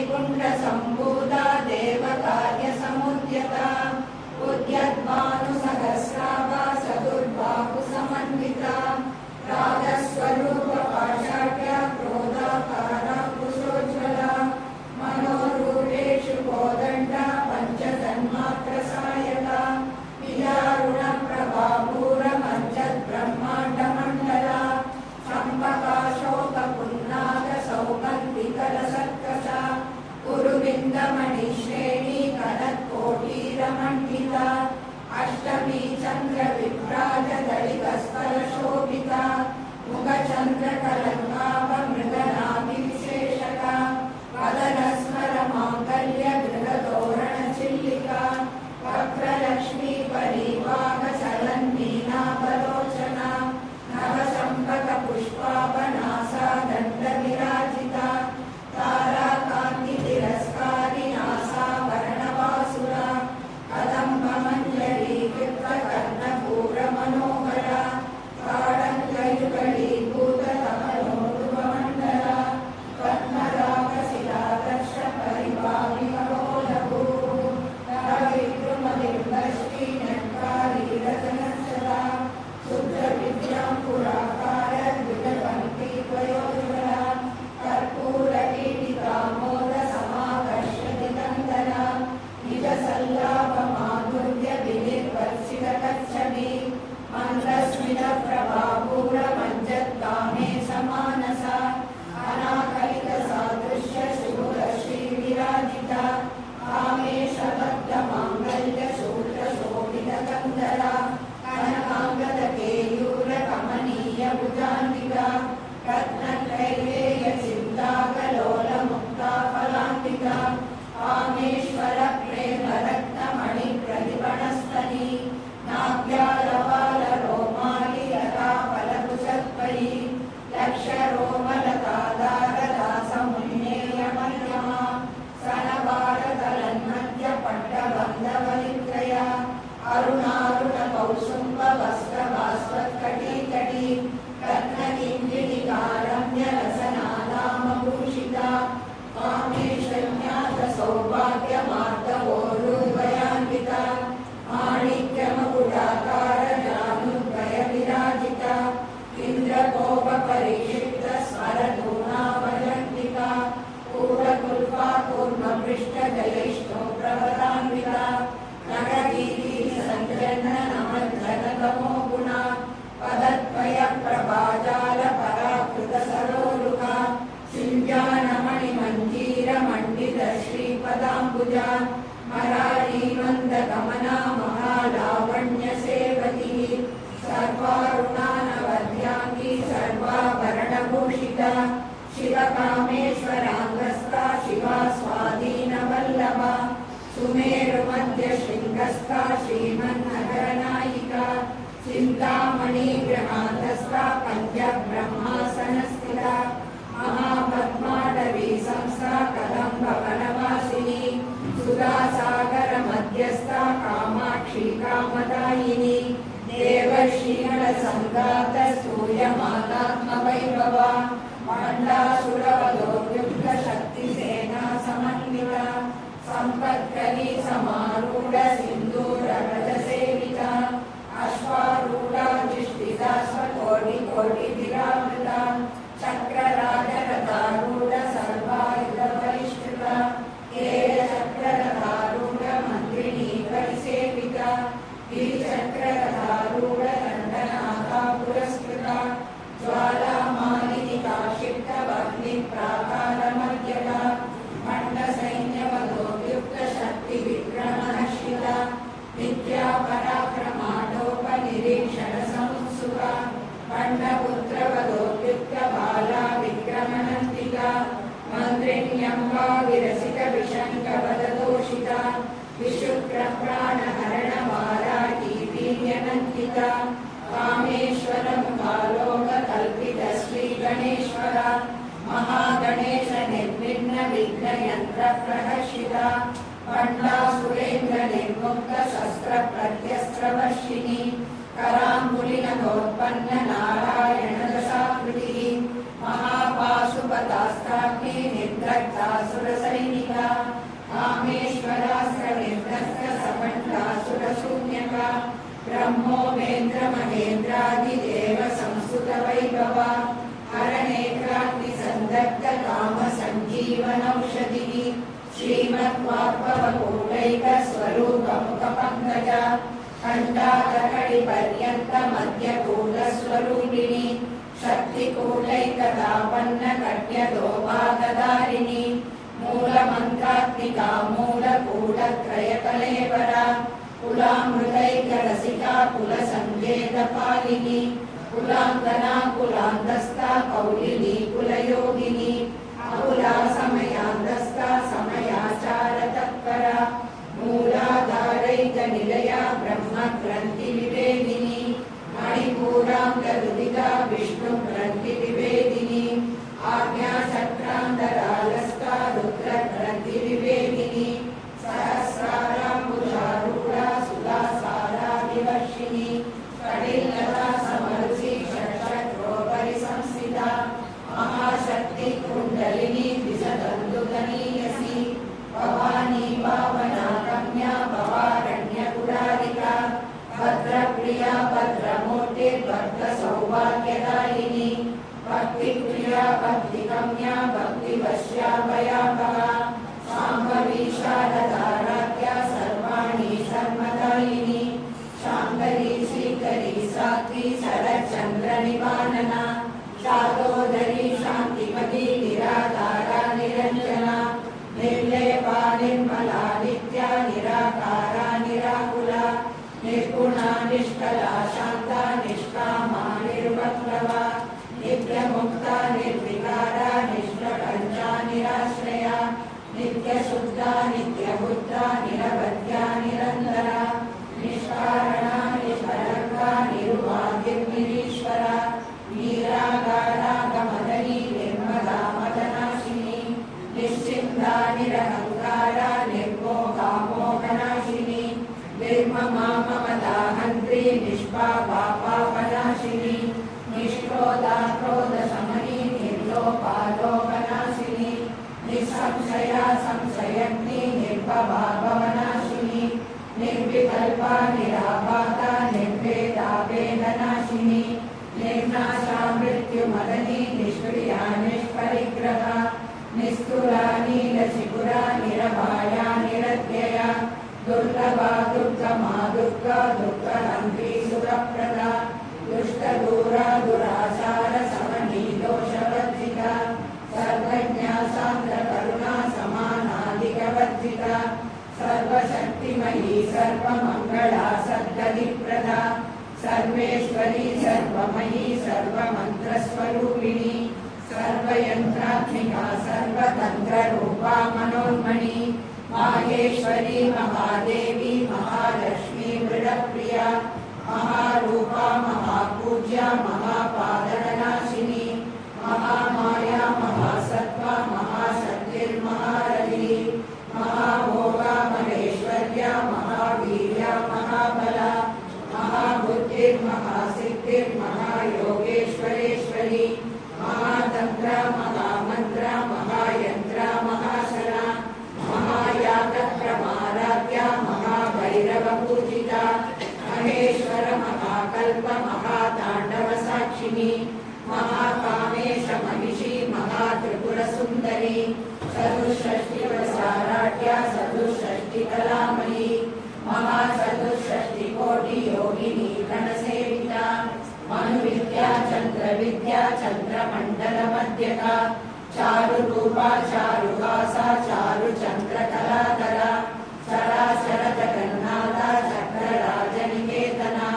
कुण्डसम्भूता देवकार्यसमुद्यता उद्यद्भानुसहस्राभा सदुर्बाहुसमन्विता राजस्वरूपपाषाढ्या क्रोधाकारा कुशोज्ज्वला मनोरूपेषु कोदण्डा पञ्चतन्मात्रसायका विदारुणप्रभापूरमञ्जद्ब्रह्माण्डमण्डला चम्पकाशोकपुन्नागसौगन्धिकलसत्कसा कुरुविन्दमणिश्रेणी कनत्कोटीरमण्डिता अष्टमी चन्द्रविभ्राजदलिकस्फलशोभिता मुखचन्द्रकलङ्काभमृगनाभिविशेषका वदनस्मरमाङ्गल्यगृहतोरणचिल्लिका वक्रलक्ष्मी परिवाहचलन्मीनाभलोचना नवचम्पकपुष्पाभनासा दण्डविराजिता ताराकान्तितिरस्कारी नासाभरणवासुरा कदम्बमञ्जरीकृतकर्णपूरमनोहरा ताडङ्गयुगलीभूतकमलोरुवमण्डला पद्मरागशिलादर्शपरिभाविकलोलभूः नवविद्रुमदिर्भश्रीनट्कारीरजनक्षरा शुद्धविद्यां पुराकारद्वितपङ्क्तिद्वयोज्ज्वला कर्पूरकीटिकामोदसमाकर्षति तन्दना निजसल्लाभमाधुर्यविनिर्वर्षितकच्छमी मन्त्रस्मितप्रभापूरमञ्जत्कामे समानसा अनाकलितसादृश्यशूलश्रीविराजिता कामेशबद्धमाङ्गल्यसूत्रशोभितकन्दरा कनकाङ्गदकेयूरकमनीयभुजान्विता रत्नत्रैवेयचिन्ताकलोलमुक्ताफलान्विता कामेश्वरप्रेमरत्नमणिप्रतिपणस्तनी नाभ्यालवालरोमालिलताफलकुशत्वयी लक्षरोमलतादारदासमुन्नेयमध्यमा सनभारतलन्मध्यपट्टबन्धवलित्रया अरुणारुणकौसुम्बवस्त्रभास्वत्कटीतटी रत्नकिञ्जिलिकारम्यरसनानामभूषिता कामेशन्याससौभाग्यमार्दवोरुद्वयान्विता माणिक्यमकुटाकारजानुद्वयविराजिता इन्द्रकोपपरिक्षिप्तस्मरधूनाभजन्तिका पूर्णकुल्पा कूर्मपृष्ठजयैष्णोप्रवरान्विता नगरीति सञ्जन्ननमज्जनतमो गुणा मंडित श्रीपदाम्बुजा मरारीमन्दगमना महालावण्य सेवती सर्वारुणानवद्यांगी सर्वाभरणभूषिता शिवकामेश्वराङ्गस्था शिवा स्वाधीनवल्लभा सुमेरुमध्य शृङ्गस्था श्रीमन्नगरनायिका चिन्तामणिगृहान्तस्था पञ्चब्रह्मासनस्थिता महापद्माडवी संस्था कदम्बवनवासिनी सुधासागरमध्यस्था कामाक्षी कामदायिनी देवर्षिगणसङ्गात सूर्यमातात्मवैभवा मण्डासुरवधोद्युक्तशक्तिसेना समन्विता सम्पत्करी समारूढ सिन्दूररथसेविता अश्वारूढाधिष्ठिता स्वकोटिकोटिभिरावृता चक्रराजरथारूढ सर्वायुधपरिष्कृता केयचक्ररथारूढ मन्त्रिणी परिसेविता द्विचक्ररथारूढ दण्डनाथा पुरस्कृता ज्वालामालिनी काक्षिप्तवह्निप्राकारमर्यता खण्डसैन्यवधोद्युक्तशक्तिविक्रमहर्षिता विद्यापराक्रमाणोपनिरीक्षणसमुत्सुका खण्डपुत्रवधोद्युक्तबाला विक्रमनन्दिका मन्त्रिण्यम्बा विरसितविशङ्कवदतोषिता विशुक्रप्राणहरणवाराही वीर्यनन्दिता कामेश्वरमुखालोककल्पितश्रीगणेश्वरा महागणेश निर्विघ्नविघ्नयन्त्रप्रहर्षिता पण्डासुरेन्द्रनिर्मुक्तशस्त्रप्रत्यस्त्रवर्षिणी कराम्बुलिनगोत्पन्ननारायणदशाकृतिः महापाशुपतास्त्राग्नि निर्दग्धासुरसैनिका कामेश्वरास्त्रनिर्दग्धसपण्डासुरशून्यका ब्रह्मोमेन्द्रमहेन्द्रादिदेव संस्तुतवैभवा हरनेत्राग्निसन्दग्धकामसञ्जीवनौषधिः श्रीमद्वाग्भवकूटैकस्वरूपमुखपङ्कजा खण्डाककटिपर्यन्तमध्यकूटस्वरूपिणी शक्तिकूटैकतापन्नकट्यदोपादधारिणी मूलमन्त्रात्मिका मूलकूटत्रयकलेवरा कुलामृतैकरसिका कुलसङ्गेतपालिनी कुलाङ्गना कुलान्तस्था कौलिनी कुलयोगिनी अकुला समयान्तस्था समयाचारतत्परा मूलाधारैकनिलया ब्रह्मग्रन्थिविवेदिनी मणिपूराङ्गरुदिता विष्णुग्रन्थिविवेदिनी आज्ञाचक्रान्तरालस्था रुद्रग्रन्थिविवेदिनी सहस्राराम्बुजारूढा सुधासारादिवर्षिणी कटिलता समरुचि षट्षट्रोपरिसंस्थिता महाशक्ति कुण्डलिनी विशदन्तुगनीयसी भवानी पावना रम्या भवारण्यकुडारिका भद्रप्रिया भद्रमूर्तिर्भद्रसौभाग्यदायिनी भक्तिप्रिया भक्तिगम्या भक्तिवश्या भयापहा शाम्भवी शारदाराध्या सर्वाणि सर्वदायिनी शाङ्करी श्रीकरी सात्वी शरच्चन्द्रनिवारणा शादोदरी शान्तिमती निराधारा निरञ्जना निर्लेपा निर्मला नित्या निराकारा निराकुला निर्गुणा निष्कला शान्ता निष्कामा निर्वक्लवा नित्यमुक्ता निर्विकारा निष्प्रपञ्चा निराश्रया नित्यशुद्धा नित्यबुद्धा निरवध्या निरन्तरा निष्कारणा निष्कलङ्का निरुपाधिर्निरीश्वरा निरागारा गमदनी निर्मला मदनाशिनी निश्चिन्ता निरहङ्कारा निर्मोहा मोहनाशिनी निर्ममा ममदाहन्त्री निष्पापा पापनाशिनी निष्क्रोधा क्रोधशमनी निर्लोपा लोकनाशिनी निःसंशया संशयग्नि निर्भवा भवनाशिनी निर्विकल्पा निराबाधा निर्भेदा वेदनाशिनी निर्नाशा मृत्युमदनी निष्क्रिया निष्परिग्रहा निस्तुला नीलशिखुरा निरभाया निरत्यया दुर्लभा दुर्गमा दुर्गा दुर्गहन्त्री सुरप्रदा दुष्टदूरा दुराचार समनी दोषवर्जिता सर्वज्ञा सान्द्रकरुणा सम सर्वेश्वरी सर्वमयी सर्वमन्त्रस्वरूपिणी सर्वयन्त्रात्मिका सर्वतन्त्ररूपा मनोन्मणि माहेश्वरी महादेवी महालक्ष्मी मृडप्रिया महारूपा महापूज्या महापादनाशिनी महामाया महासत्त्वा महाशक्तिर्महारथी महाभोगा महेश्वर्या महावीर्या महाबला महाबुद्धिर्महासिद्धिर्महायोगेश्वरेश्वरी महातन्त्र महामन्त्र महायन्त्र महाशला महायागप्रमाराध्या महाभैरवपूजिता महेश्वर महाकल्प महाताण्डवसाक्षिणी महाकामेश महिषी महात्रिपुरसुन्दरी चतुष्षष्टिप्रसाराढ्या चतुष्षष्टिकलामयी महाचतुष्षष्टिकोटि योगिनी गणसेविता मनुविद्या चन्द्रविद्या चन्द्रमण्डलमध्यका चारुरूपा चारुहासा चारुचन्द्रकलाधरा चराचर जगन्नाथा चक्रराजनिकेतना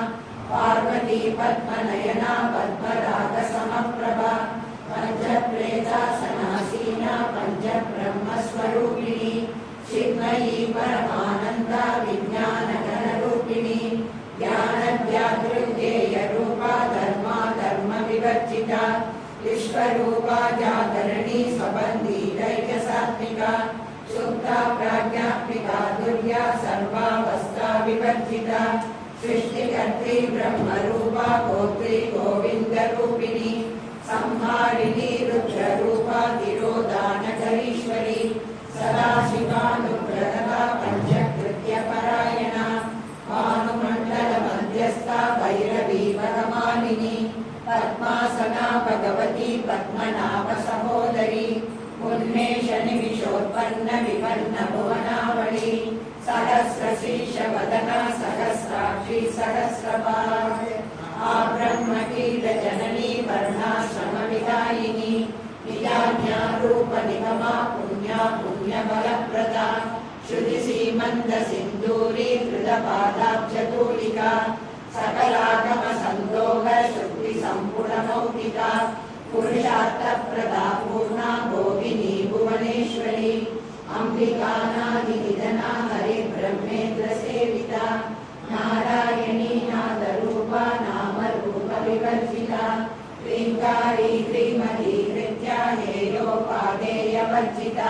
पार्वती पद्मनयना पद्मरागसमप्रभा पञ्चप्रेतासनासीना पञ्चब्रह्मस्वरूपिणी चिन्मयी परमानन्दा विज्ञानगणरूपिणी ज्ञानव्याकृतेयरूपा धर्मा धर्मविवर्जिता विश्वरूपा जागरणी स्वबन्धी दैकसात्मिका सुप्ता प्राज्ञात्मिका दुर्या सर्वावस्था विवर्जिता सृष्टिकर्त्री ब्रह्मरूपा गोत्री गोविन्दरूपिणी संहारिणी रुद्ररूपा तिरोधानकरीश्वरी सदाशिवानुग्रहदा पञ्चकृत्यपरायणा भानुमण्डलमध्यस्था भैरवी वरमालिनी पद्मासना भगवती पद्मनाभसहोदरी उन्मेषनिमिषोत्पन्न विपन्न भुवनावली सहस्रशीर्षवदना सहस्राक्षी सहस्रपाद आब्रह्मकीलजननी वर्णाश्रमविदायिनी निजाज्ञा रूपनिगमा पुण्या पुण्यबलप्रदा श्रुतिसीमन्दसिन्दूरी कृतपादाब्जतूलिका सकलागमसन्दोह श्रुतिसम्पूर्णमौक्तिका पुरुषार्थप्रदा पूर्णा भोगिनी भुवनेश्वरी अम्बिकानादिनिधना हरिब्रह्मेन्द्रसेविता नारायणी नादरूपा नामरूपविवर्जिता ह्रीङ्कारी श्रीमती हृत्या हेयोपादेयवर्जिता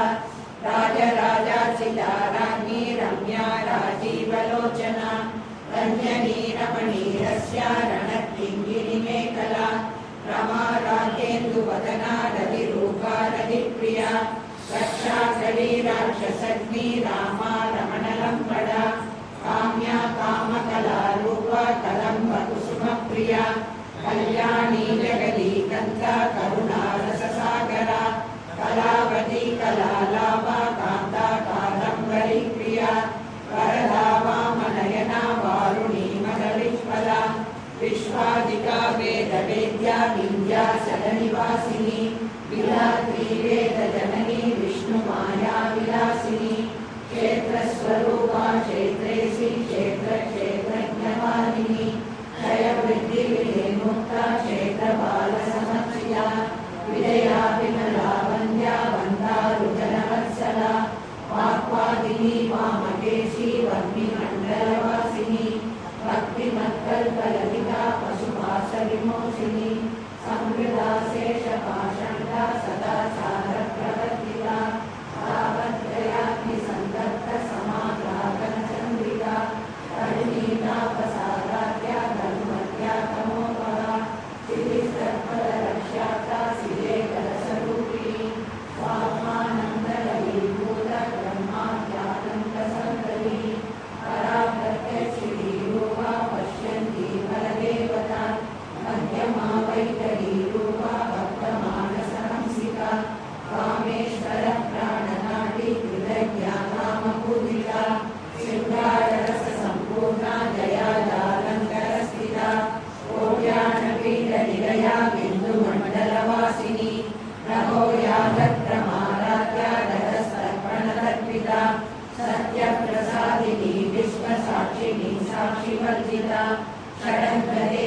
राजराजार्चिता राज्ञी रम्या राजीवलोचना रञ्जनी रमणीरस्या रणत्तिङ्गिरिमेखला रमा राजेन्दुवदना रतिरूपा रतिप्रिया रक्षाकरी राक्षसग्नी रामा रमणलम्बडा काम्या कामकलारूपा कदम्बकुसुमप्रिया कल्याणी जगदीकन्ता करुणारससागरा कलावती कलालाभा कान्ता कादम्बरी प्रिया वरदा वामनयना वारुणी मदविह्वला विश्वादिका वेदवेद्या विन्ध्याचलनिवासिनी विलात्री वेदजननी विष्णुमाया विलासिनी क्षेत्रस्वरूपा क्षेत्रेशी क्षेत्रक्षेत्रज्ञवादिनी क्षयवृद्धिविनिर्मुक्ता क्षेत्रबालसमर्चिता विजया विमलावन्द्या वन्दारुजनवत्सला वाक्वादिनी वामकेशी वह्निमण्डलवासिनी भक्तिमत्कल्पललिता पशुपाशविमोचिनी संवृता शेषपाषण्डा सदाचारप्रवर्तिता तावत्रयाग्निसन्तप्तसमाग्रागणचन्द्रिका परिणीतापसाराध्या धर्मत्या तमोपरा शिथिस्तत्पदरक्ष्याता शिवेकरस्वरूपिणी स्वात्मानन्दलयीभूत ब्रह्माद्यानन्दसन्तरी परा प्रत्यक्षिणीरूपा पश्यन्ती परदेवता मध्यमा वैतरीरूपा भक्तमानसहंसिका कामेश्वर प्राणनाडी कृतज्ञा कामपूजिता शृङ्गाररससम्पूर्णा जया जालङ्करस्थिता कोट्यानपीठनिलया बिन्दुमण्डलवासिनी नभोयागत्रमाराध्या रथस्तर्पणदर्पिता सत्यप्रसादिनी विश्वसाक्षिणी साक्षिवर्जिता षडङ्गदे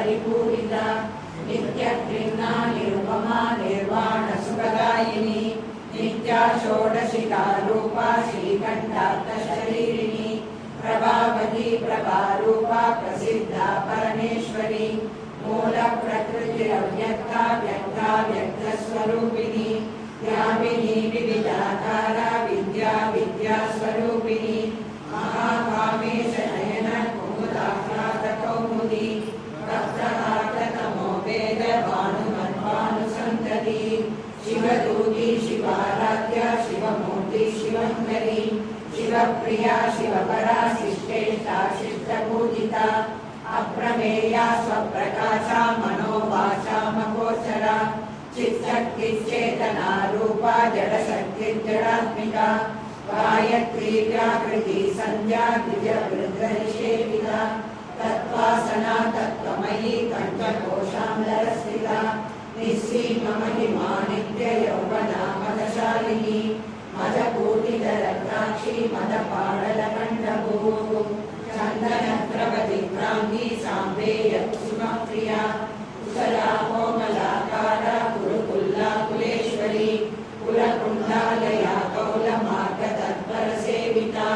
परिपूरिता नित्यक्रीर्णा निरुपमा निर्वाणसुखदायिनी नित्या षोडशिका रूपा श्रीकण्ठार्थशरीरिणी प्रभावती प्रभारूपा प्रसिद्धा परमेश्वरी मूलप्रकृतिरव्यक्ता व्यक्ता व्यक्तस्वरूपिणी व्यापिनी विविधाकारा विद्या विद्यास्वरूपिणी महाकामेश नयन कुमुदाह्लादकौमुदी भक्तहार्दतमो वेद भानुमन्वानुसन्तति शिवदूती शिवाराध्या शिवमूर्ति शिवङ्करी शिवप्रिया शिवपरा शिष्टेष्टा शिष्टपूजिता अप्रमेया स्वप्रकाशा मनोवाचा महोचरा चित्शक्तिश्चेतना रूपा जडशक्तिर्जडात्मिका गायत्री व्याकृति संध्या द्विजवृद्धनिषेविता तत्त्वासना तत्त्वमयी कण्ठकोशाम्बरस्थिता निःसीममहिमा नित्ययौवना मदशालिनी मदपूटितरत्नाक्षी मदपाडलकण्ठभूः चन्दनद्रवदिक्रान्ती साम्बेय कुसुमप्रिया कुशला कोमलाकारा गुरुकुल्ला कुलेश्वरी कुलकुण्डालया कौलमार्गतत्परसेविता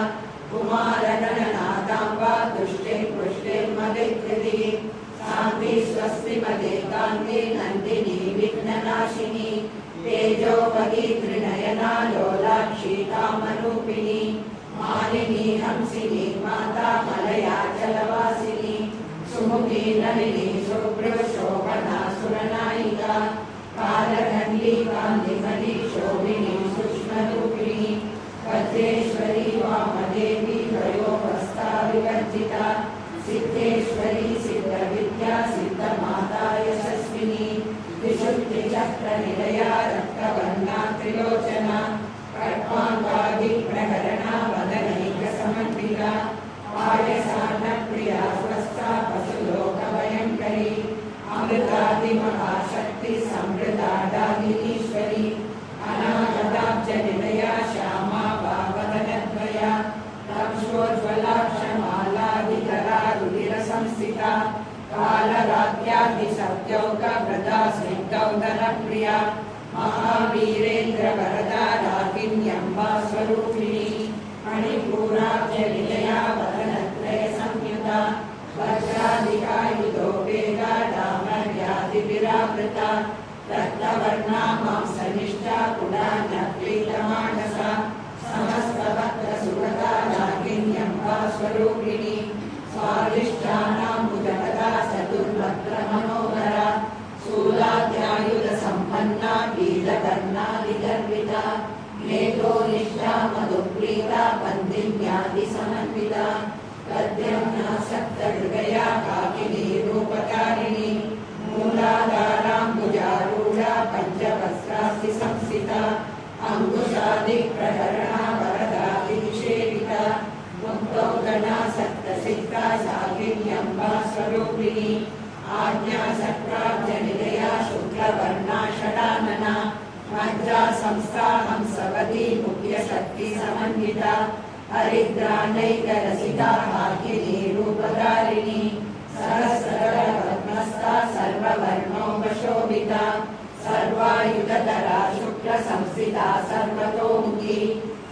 कुमारगणनाथाम्बा तुष्टे पुष्टिर्मदैकृति शान्ति स्वस्तिमदे कान्ति नन्दिनी विघ्ननाशिनी तेजोपगी त्रिनयना लोलाक्षी कामरूपिणी मालिनी हंसिनी माता मलया जलवासिनी सुमुखी नलिनी शुभ्रशोभना सुरनायिका कालकण्डी कान्तिमती शोभिनी सूक्ष्मरूपिणी वज्रेश्वरी वामदेवी वयोवस्था विवर्जिता सिद्धेश्वरी सिद्धविद्या सिद्धमाता यशस्विनी विशुद्धिचक्रनिलया रक्तवर्णा त्रिलोचना कल्पाङ्गादिप्रहरणा वदनैकसमन्विता पायसान्नप्रिया स्वस्था पशुलोकभयङ्करी अमृतादिमहाशक्ति समृद्धादादिनीश्वरी अनागताब्जनिलया श्यामा भावदनद्वया तक्षोज्ज्वलाक्षमालादिकरा रुधिरसंस्थिता कालरात्यादिशब्दौकवृदा स्निग्धौदनप्रिया महावीरेन्द्रवरदा रागिण्यम्बा स्वरूपिणी मणिपूराब्जनिलया वदनत्रयसंयुता वज्रादिकायुधोपेगा डामर्यादिविरावृता रक्तवर्णा मांसनिष्ठा कुडानक्लीतमानसा समस्तभक्तसुभदा रागिण्यम्बा स्वरूपिणी स्वादिष्ठानाम्बुजपदा चतुर्भद्रमनोहरा शूलाद्यायुधसम्पन्ना वीरवर्णादिगर्विता मेघोनिष्ठा मधुप्रीता पन्दिन्यादिसमन्विता गद्यम्ना सप्तहृदया काकिनी रूपकारिणी मूलाधाराम्बुजारूढा पञ्चवस्त्रास्ति संस्थिता अङ्कुशादिप्रहरणा वरदादिनिषेविता मुक्तौगणा सप्तसिद्धा सागिन्यम्बा स्वरूपिणी आज्ञाचक्राब्जनिलया शुक्लवर्णा षडानना मज्जा संस्था हंसवती मुख्यशक्तिसमन्विता हरिद्रानैकरसिता हाकिनी रूपधारिणी सहस्रदलपद्मस्था सर्ववर्णोपशोभिता सर्वायुधधरा शुक्लसंस्थिता सर्वतोमुखी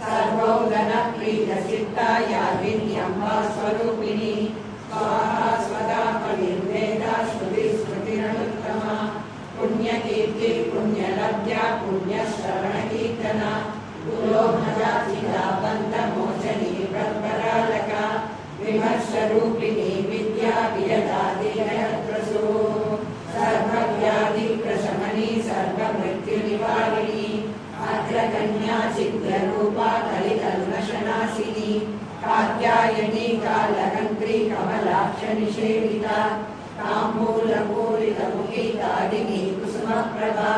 सर्वौगणप्रीतचित्ता यागिन्यम्बा स्वरूपिणी स्वाहा स्वदा कविर्वेदा श्रुतिस्मृतिरनुत्तमा पुण्यकीर्ति पुण्यलब्ध्या पुण्यश्रवणकीर्तना पुरोहजाचिता बन्धमोचनी ब्रह्मरालका विमर्शरूपिणी विद्या वियदादिलयप्रसू सर्वव्याधिप्रशमनी सर्वमृत्युनिवारिणी अग्रगण्या चित्ररूपा कलिकल्मषनाशिनी कात्यायनी कालहन्त्री कमलाक्षनिषेविता ताम्बूलपूरितमुखी ताडिनी कुसुमप्रभा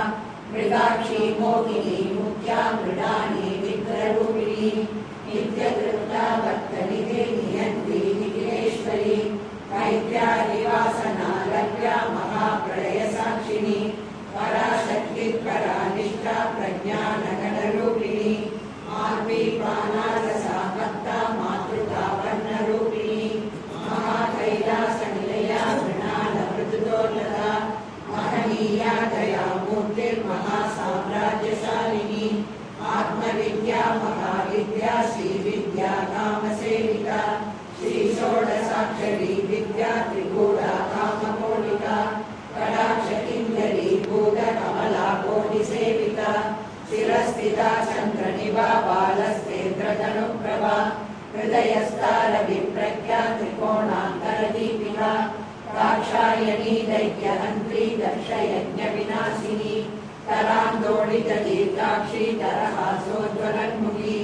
मृगाक्षी मोहिनी मुख्या मृडानी विग्रहरूपिणी नित्यतृप्ता भक्तनिधे नियन्त्री निखिलेश्वरी मैत्र्यादिवासना लभ्या महाप्रलयसाक्षिणी पराशक्ति परानिष्ठा प्रज्ञानगणरूपिणी मार्वी प्राणारसा भक्ता मातृका वर्णरूपिणी महाकैलासनिलया मृणालमृदुतो हृदयस्तारविप्रज्ञा त्रिकोणान्तरदीपिका दाक्षायणी दैत्यहन्त्री दक्षयज्ञविनाशिनी करान्दोलितदीर्घाक्षी दरहासोज्ज्वलन्मुखी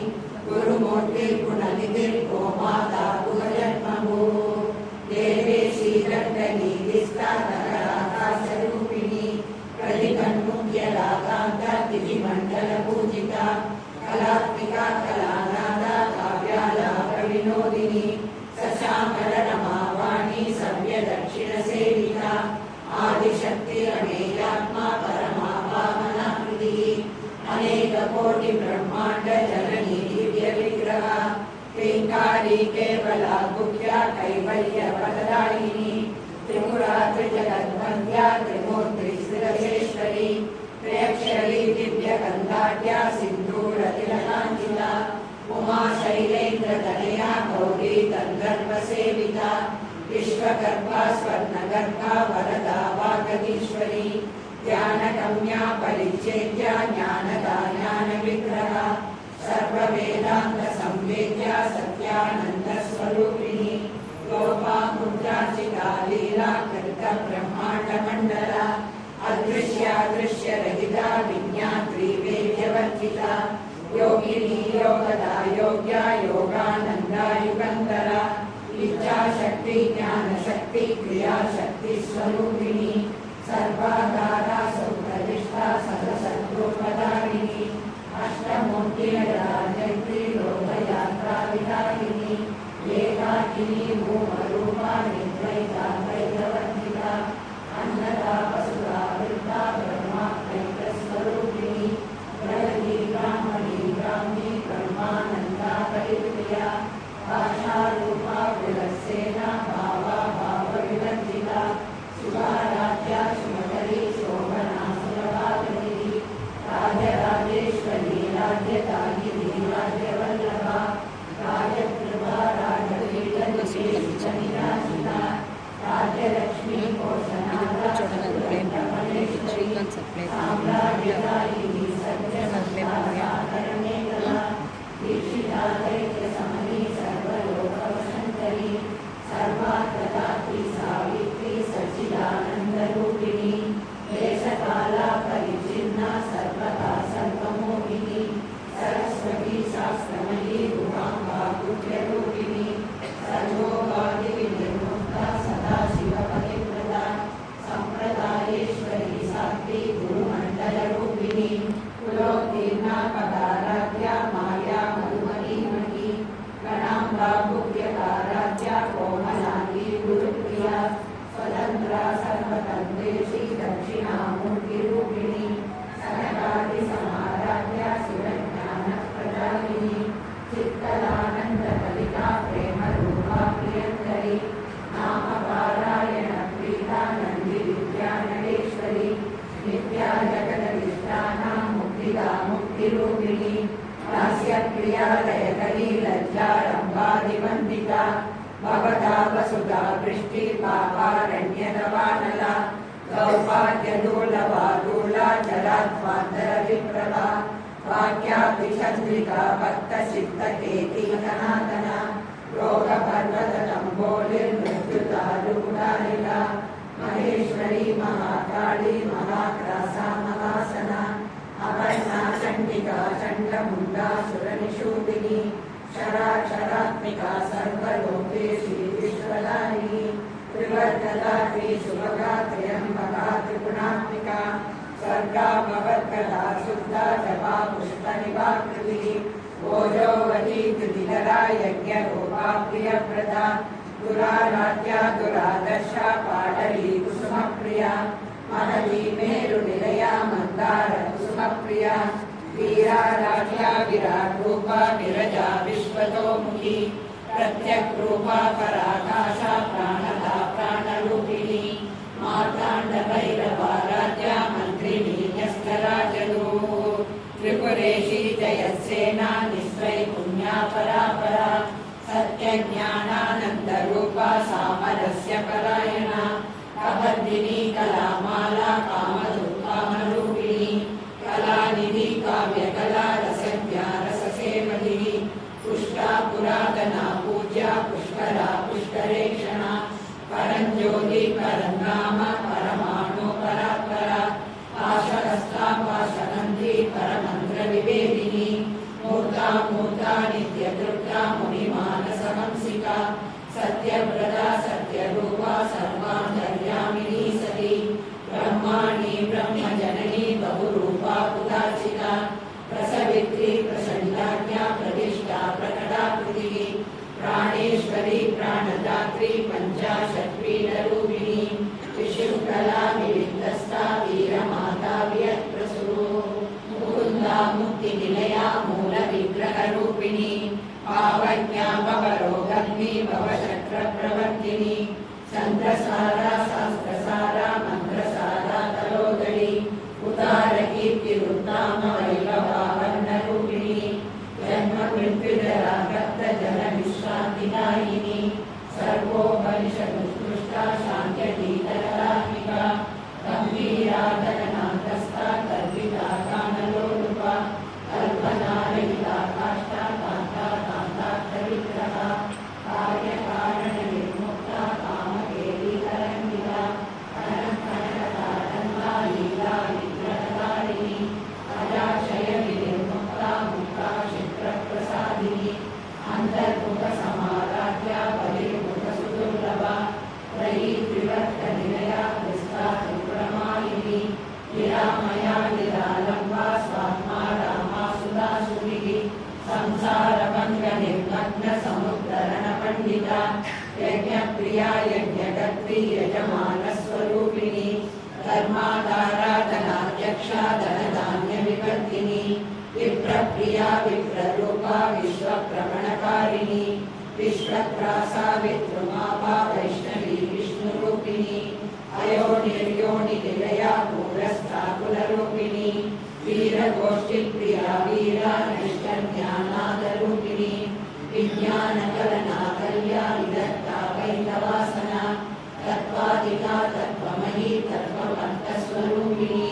गुरुमूर्तिर्गुणनिधिर्गोमाता गुहजन्मभूः देवेशी दण्डनीलिस्तारकाशरूपिणी प्रतिकन्मुख्यरागान्ता तिथिमण्डलपूजिता कलात्मिका कलानादा काव्यालापविनोदिनी सशामलरमावाणी सव्यदक्षिणसेविता आदिशक्तिरमेयात्मा परमा वामना कृतिः अनेककोटिब्रह्माण्ड जननी दिव्यविग्रह क्लीङ्कारी केवला गुह्या कैवल्यपददायिनी त्रिपुरा त्रिजगद्वन्द्या त्रिमूर्तिस्थिरसेश्वरी त्र्यक्षरी दिव्यगन्धाढ्या सिन्दूरतिलकाञ्चिता उमा शैलेन्द्रतनया गौरी गन्धर्वसेविता विश्वगर्भा स्वर्णगर्भा वरदा वागदीश्वरी ध्यानगम्या परिच्छेद्या ज्ञानदा ज्ञानविग्रहा सर्ववेदान्तसंवेद्या सत्यानन्दस्वरूपिणी लोपामुद्राचिता लीला कृतब्रह्माण्डमण्डला अदृश्यादृश्यरहिता विज्ञात्री वेद्यवर्जिता योगिनी योगदा योग्या योगानन्दा युगन्धरा इच्छाशक्ति ज्ञानशक्ति क्रियाशक्ति स्वरूपिणी सर्वाधारा सुप्रतिष्ठा सदसद्रूपधारिणी अष्टमूर्तिराजयत्री लोकयात्रा विधायिनी एकाकिनी भूमरूपा निर्द्वैता द्वैतवर्जिता अन्नदा वसुधा वृद्धा ब्रह्माद्वैतस्वरूपिणी प्रगति ब्राह्मणी ब्राह्मी ब्रह्मानन्दा परिप्रिया भाषारूपा विलसेना भावा भावविवर्जिता सुभाराध्या सुमकरी शोभना सुरभागनी राजराजेश्वरी राज्यदायिनी राज्यवल्लभा राजकृपा राजपीठनिराशिता राज्यलक्ष्मी घोषणादा साम्राज्यदायिनी सत्यसत्याधारणेकला दीक्षिता दैत्यसमनी सर्वलोकवशङ्करी सर्वात्मदात्री सावित्री सच्चिदानन्दरूपिणी देशकाला परिच्छिन्ना सर्वदा सर्वमोहिनी सरस्वती शास्त्रमयी रूपाम्बा गुह्यरूपिणी सर्वोपाधिविनिर्मुक्ता सदाशिवपरिप्रदा सम्प्रदायेश्वरी सात्वी गुरुमण्डलरूपिणी कुलोत्तीर्णा पदाराध्या माया मधुमतीमयी गणाम्बा गुह्यकाराध्या कोमलाङ्गी गुरुप्रिया स्वतन्त्रा सर्वतन्त्रेशी दक्षिणामूर्तिरूपिणी सनकादिसमाराध्या शिवज्ञानप्रदायिनी चित्तदानन्दकलिका प्रेमरूपा प्रियङ्करी नामपारायणप्रीता नन्दिविद्यानडेश्वरी नित्या जगदभिष्टानां मुक्तिदा मुक्तिरूपिणी हास्यप्रिया दयकरी लज्जारम्भादिवन्दिता भवता वसुधा वृष्टिपापारण्यदवानला सौभाग्यदूलवादूला जलाध्वान्तरविप्रभा वाक्याभिचन्द्रिका भक्तचित्तकेतीकनादना रोगपर्वतलम्बोलिर्मृत्युतारूढालिका महेश्वरी महाकाली महाग्रासा महासना अपर्णा चण्डिका चण्डमुण्डा सुरनिषूदिनी शराक्षरात्मिका सर्वलोकेशी विश्वदायिनी त्रिवर्गदा त्रिशुभगा त्र्यम्बका त्रिगुणात्मिका सर्गा भवत्कदा शुद्धा जपा पुष्पनिवाकृतिः ओजोवती कृतिधरा यज्ञरूपा प्रियप्रदा दुराराध्या दुरादर्शा पाटली कुसुमप्रिया महती मेरुनिलया मन्दार कुसुमप्रिया वीराराध्या विराट्रूपा विरजा विश्वतोमुखी प्रत्यग्रूपा पराकाशा प्राणदा प्राणरूपिणी मार्ताण्डभैरवाराध्या मन्त्रिणी न्यस्तराजलूः त्रिपुरेशी जयसेना निस्त्रैपुण्या परापरा सत्यज्ञानानन्दरूपा सामरस्य परायणा कबर्दिनी कलामाला कामरूपिणी कलानिधि काव्यकला रसज्ञा रससेवधिः पुष्टा पुरातना పరంధామ పరమాణు పరాత్పర పాశహస్తా పాశనంది పరమంత్ర వివేదిని మూర్తా మూర్తా నిత్యదృక్తా మునిమానసహంసిక సత్యవ్రతా సత్యరూపా సర్వాంతర్యామిని సతి బ్రహ్మాణి బ్రహ్మజనని బహురూపా కుదాచిత ప్రసవిత్రి ప్రచండాజ్ఞా ప్రతిష్టా ప్రకటాకృతి ప్రాణేశ్వరి ప్రాణదాత్రి పంచాశత్పీఠరూపిణి విశృంఖలా వివిధస్థా వీరమాతా వియత్ప్రసూ ముకుందా ముక్తి నిలయా మూల విగ్రహ రూపిణి పావజ్ఞా భవరోగగ్ని భవచక్ర ప్రవర్తిని చంద్రసారా శాస్త్రసారా మంత్రసారా తలోదరి ఉదార కీర్తి ఉత్తామ వైభవావర్ణ రూపిణి జన్మ మృత్యుజరా రక్త జల విశ్రాంతిదాయిని సర్వోపనిషదుత్కృష్ట శాంత్యతీతరాత్మిక గంభీరా గగనాంతస్థా కల్పితా కానలోలుప కల్పనారహితా కాష్టా కాంతా కాంతార్థ విగ్రహ కార్యకారణ నిర్ముక్త కామకేలి తరంగిత కనకతారంగా లీలా విగ్రహధారిణి అజాక్షయ వినిర్ముక్త ముక్తా క్షిప్ర ప్రసాదిని అంతర్ముఖ సమారాధ్య బహిర్ముఖ సుదుర్లభ త్రయీ త్రివర్త నిలయ క్రిస్తా త్రిపురమాలిని నిరామయా నిరాలంబా స్వాత్మా రామా సుధాసుని సంసార భంగ నిర్మగ్న సముద్ధరణ పండిత యజ్ఞ ప్రియా యజ్ఞగత్రి యజమాన స్వరూపిణి ధర్మాధారాధనాధ్యక్ష ధనధాన్య వివర్ధిని విప్రప్రియా విప్రరూపా విశ్వప్రమణకారిణి విశ్వప్రాసా విద్రుమాభా వైష్ణవీ విష్ణురూపిణి అయోనిర్యోని నిలయా పూరస్థా కులరూపిణి వీరగోష్ఠి ప్రియా వీరా నిష్ట జ్ఞానాదరూపిణి విజ్ఞాన కలనా కళ్యా విదత్తా వైతవాసన తత్వాదికా తత్వమయీ తత్వవంత స్వరూపిణి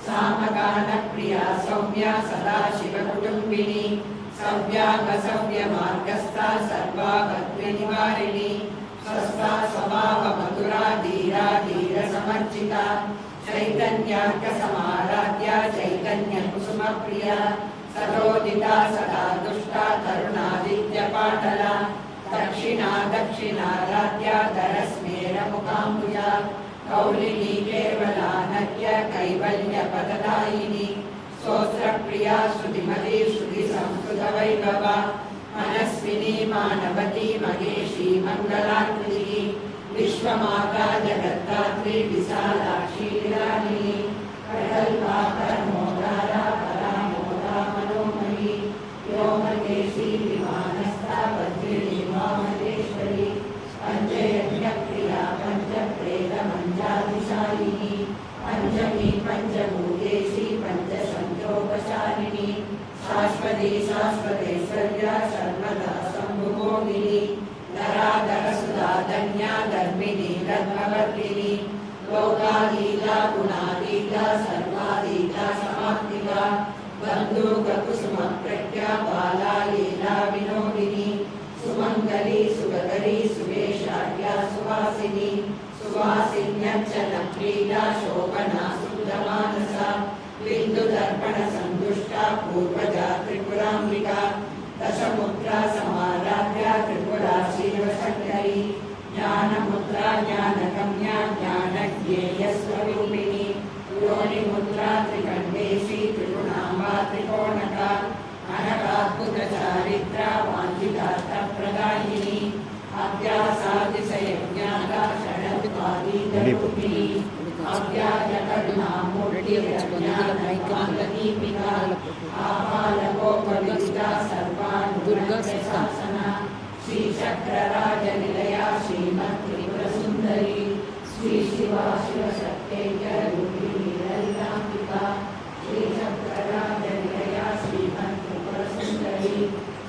సామగాన ప్రియా సౌమ్య సదాశివ కుటుంబిని సవ్యాగ సవ్య మార్గస్థా సర్వాభద్ర నివారిణి స్వస్థా స్వభావ మధురా ధీరా ధీర సమర్చిత చైతన్యార్క సమారాధ్య చైతన్య కుసుమ ప్రియ సరోదిత సదా దుష్ట తరుణాదిత్య పాటల దక్షిణా దక్షిణారాధ్య ధరస్మేర ముఖాంబుజ కౌలిని కేవలానక్య కైవల్య పదదాయిని స్తోత్ర ప్రియా శృతిమతి శృతి సంస్కృత వైభవ మనస్విని మానవతి మహేషి మంగళాకృతి విశ్వమాతా జగద్ధాత్రి విశాలాక్షి విరాళిని ప్రగల్భా పరమోదారా పరామోదా మనోమయీ వ్యోమకేశీ విమానస్థా వజ్రిణి వామదేశ్వరి పంచయజ్ఞ ప్రియా పంచప్రేత మంజాదిశాలిని పంచమీ పంచభూతేశీ పంచసంచోపచారిణి శాశ్వతి శాశ్వతేశ్వర్య సర్వదా శంభుమోహిని ధరాధర సుధాధన్యా ధర్మిణి ధర్మవర్తిని లోకాలీలా గుణాలీలా సర్వాలీలా సమాప్తిగా బంధూక కుసుమ ప్రజ్ఞా బాలా లీలా వినోదిని సుమంగళి సుగకరి సువేషాఢ్య సువాసిని సువాసిన్యర్చన క్రీడా శోభనా శుద్ధమానస బిందు దర్పణ సందుష్ట పూర్వజా త్రిపురాంబిక దశముద్రా సమారాధ్య త్రిపురా శివశంకరి జ్ఞానముద్రా జ్ఞానగమ్య జ్ఞానజ్ఞేయ స్వరూపిణి యోనిముద్రా త్రికంఠేశి త్రిగుణాంబా త్రికోణక అనకాద్భుత చారిత్ర వాంఛితార్థ ప్రదాయిని అభ్యాసాతిశయజ్ఞాత షడత్వాదీతరూపిణి అవ్యాజ కరుణామూర్తి జ్ఞానదీపిక ఆపాలకోపవిష్ట సర్వానుశాసన శ్రీచక్రరాజ నిలయ శ్రీమత్ త్రిపుర సుందరి శ్రీ శివా శివశక్తేజ రూపిణి లలితాంబిక శ్రీచక్రరాజ నిలయ శ్రీమత్ త్రిపుర సుందరి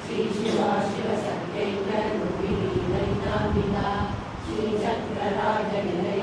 శ్రీ శివా శివశక్తేజ రూపిణి లలితాంబిక శ్రీచక్రరాజ నిలయ